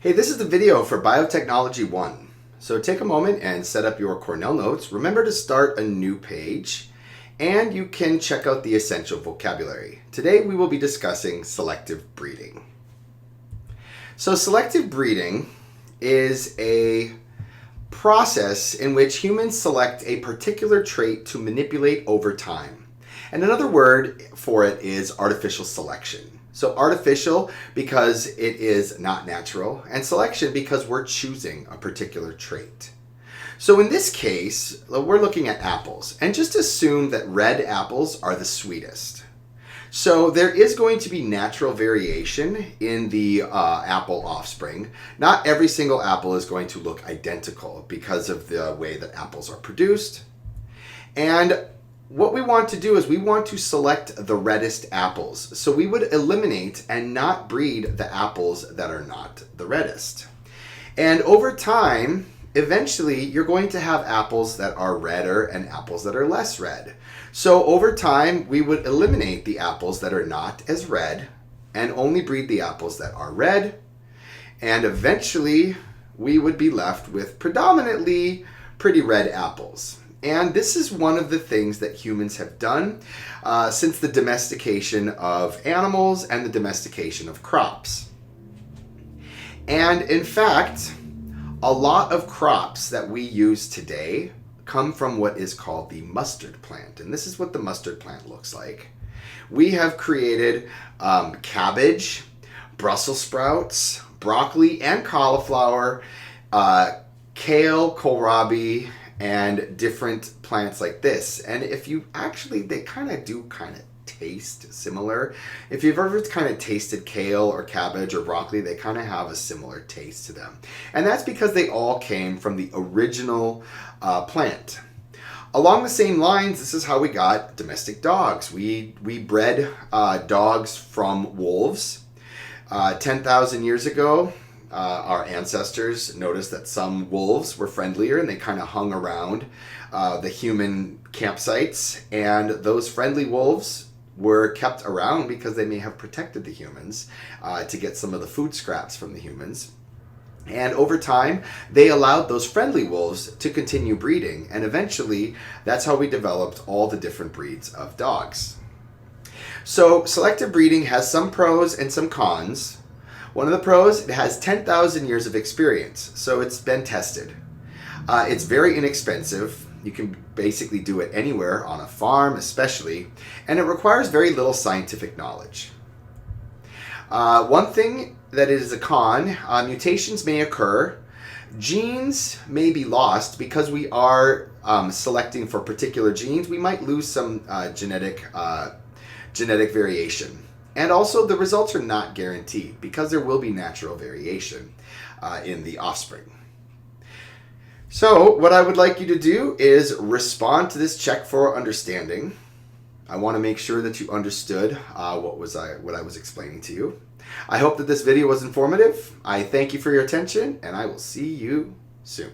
Hey, this is the video for Biotechnology.1. So take a moment and set up your Cornell notes. Remember to start a new page, and you can check out the essential vocabulary. Today we will be discussing selective breeding. So selective breeding is a process in which humans select a particular trait to manipulate over time. And another word for it is artificial selection. So artificial because it is not natural, and selection because we're choosing a particular trait. So in this case, we're looking at apples, and just assume that red apples are the sweetest. So there is going to be natural variation in the apple offspring. Not every single apple is going to look identical because of the way that apples are produced. And what we want to do is we want to select the reddest apples. So we would eliminate and not breed the apples that are not the reddest. And over time, eventually you're going to have apples that are redder and apples that are less red. So over time, we would eliminate the apples that are not as red and only breed the apples that are red. And eventually we would be left with predominantly pretty red apples. And this is one of the things that humans have done since the domestication of animals and the domestication of crops. And in fact, a lot of crops that we use today come from what is called the mustard plant. And this is what the mustard plant looks like. We have created cabbage, Brussels sprouts, broccoli and cauliflower, kale, kohlrabi, and different plants like this. And if you actually, they kind of taste similar. If you've ever kind of tasted kale or cabbage or broccoli, they kind of have a similar taste to them. And that's because they all came from the original plant. Along the same lines, this is how we got domestic dogs. We bred dogs from wolves. 10,000 years ago, our ancestors noticed that some wolves were friendlier and they kind of hung around the human campsites, and those friendly wolves were kept around because they may have protected the humans to get some of the food scraps from the humans. And over time, they allowed those friendly wolves to continue breeding, and eventually that's how we developed all the different breeds of dogs. So selective breeding has some pros and some cons. One of the pros, it has 10,000 years of experience, so it's been tested. It's very inexpensive. You can basically do it anywhere, on a farm especially, and it requires very little scientific knowledge. One thing that is a con, mutations may occur. Genes may be lost because we are selecting for particular genes. We might lose some genetic variation. And also the results are not guaranteed because there will be natural variation in the offspring. So what I would like you to do is respond to this check for understanding. I want to make sure that you understood what I was explaining to you. I hope that this video was informative. I thank you for your attention, and I will see you soon.